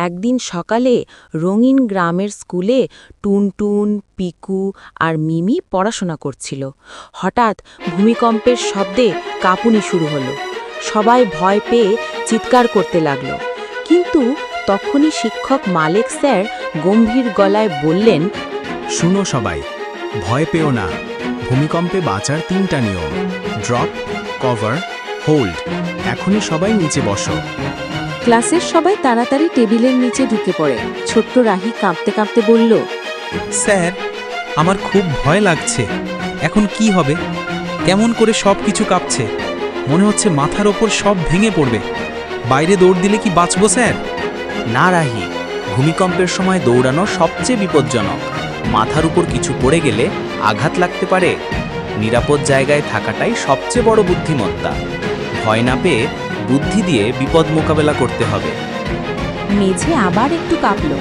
একদিন সকালে রঙিন গ্রামের স্কুলে টুনটুন, পিকু আর মিমি পড়াশোনা করছিল। হঠাৎ ভূমিকম্পের শব্দে কাঁপুনি শুরু হলো। সবাই ভয় পেয়ে চিৎকার করতে লাগল। কিন্তু তখনই শিক্ষক মালেক স্যার গম্ভীর গলায় বললেন, শুনো সবাই, ভয় পেও না। ভূমিকম্পে বাঁচার 3টা নিয়ম: ড্রপ, কভার, হোল্ড। এখনই সবাই নিচে বসো। ক্লাসের সবাই তাড়াতাড়ি টেবিলের নিচে ঢুকে পড়ে। ছোট্ট রাহি কাঁপতে কাঁপতে বলল, স্যার, আমার খুব ভয় লাগছে। এখন কি হবে? কেমন করে সব কিছু কাঁপছে? মনে হচ্ছে মাথার ওপর সব ভেঙে পড়বে। বাইরে দৌড় দিলে কি বাঁচবো স্যার? না রাহি, ভূমিকম্পের সময় দৌড়ানো সবচেয়ে বিপজ্জনক। মাথার উপর কিছু পড়ে গেলে আঘাত লাগতে পারে। নিরাপদ জায়গায় থাকাটাই সবচেয়ে বড় বুদ্ধিমত্তা। ভয় না পেয়ে বুদ্ধি দিয়ে বিপদ মোকাবেলা করতে হবে। মেঝে আবার একটু কাঁপল।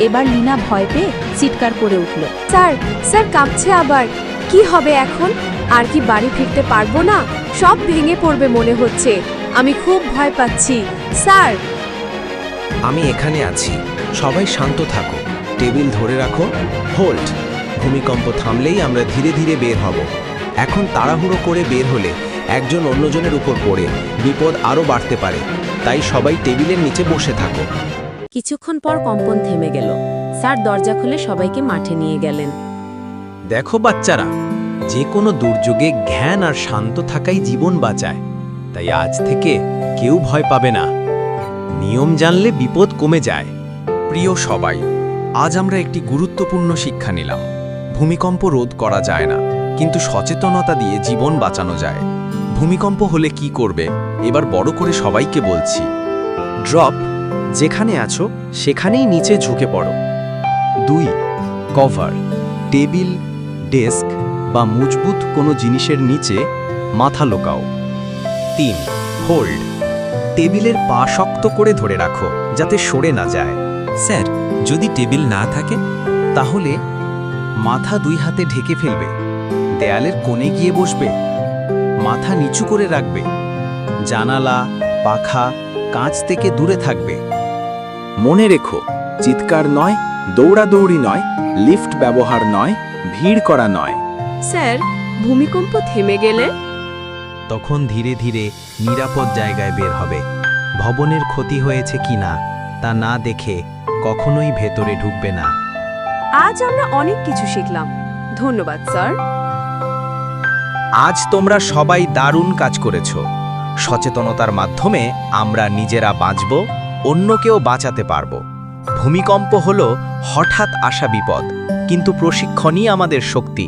এবার লীনা ভয় পেয়ে চিৎকার করে উঠল, স্যার, স্যার কাঁপছে আবার। কি হবে এখন? আর কি বাড়ি ফিরতে পারবো না? সব ভেঙে পড়বে মনে হচ্ছে। আমি খুব ভয় পাচ্ছি স্যার। আমি এখানে আছি, সবাই শান্ত থাকো, টেবিল ধরে রাখো, হোল্ড। ভূমিকম্প থামলেই আমরা ধীরে ধীরে বের হব। এখন তাড়াহুড়ো করে বের হলে একজন অন্যজনের উপর পড়ে বিপদ আরও বাড়তে পারে। তাই সবাই টেবিলের নিচে বসে থাকো। কিছুক্ষণ পর কম্পন থেমে গেল। স্যার দরজা খুলে সবাইকে মাঠে নিয়ে গেলেন। দেখো বাচ্চারা, যে কোনো দুর্যোগে জ্ঞান আর শান্ত থাকাই জীবন বাঁচায়। তাই আজ থেকে কেউ ভয় পাবে না। নিয়ম জানলে বিপদ কমে যায়। প্রিয় সবাই, আজ আমরা একটি গুরুত্বপূর্ণ শিক্ষা নিলাম। ভূমিকম্প রোধ করা যায় না, কিন্তু সচেতনতা দিয়ে জীবন বাঁচানো যায়। ভূমিকম্প হলে কি করবে, এবার বড় করে সবাইকে বলছি। ড্রপ, যেখানে আছো সেখানেই নিচে ঝুঁকে পড়ো। 2. কভার, টেবিল, ডেস্ক বা মজবুত কোনো জিনিসের নিচে মাথা লুকাও। 3. হোল্ড, টেবিলের পা শক্ত করে ধরে রাখো যাতে সরে না যায়। স্যার, যদি টেবিল না থাকে? তাহলে মাথা 2 হাতে ঢেকে ফেলবে, দেয়ালের কোণে গিয়ে বসবে, মাথা নিচু করে রাখবে, জানালা, পাখা, কাঁচ থেকে দূরে থাকবে। মনে রেখো, চিৎকার নয়, দৌড়াদৌড়ি নয়, লিফট ব্যবহার নয়, ভিড় করা নয়। স্যার, ভূমিকম্প থেমে গেলে? তখন ধীরে ধীরে নিরাপদ জায়গায় বের হবে। ভবনের ক্ষতি হয়েছে কিনা তা না দেখে কখনোই ভেতরে ঢুকবে না। আজ আমরা অনেক কিছু শিখলাম। ধন্যবাদ স্যার। আজ তোমরা সবাই দারুণ কাজ করেছো। সচেতনতার মাধ্যমে আমরা নিজেরা বাঁচব, অন্যকেও বাঁচাতে পারব। ভূমিকম্প হলো হঠাৎ আসা বিপদ, কিন্তু প্রশিক্ষণই আমাদের শক্তি।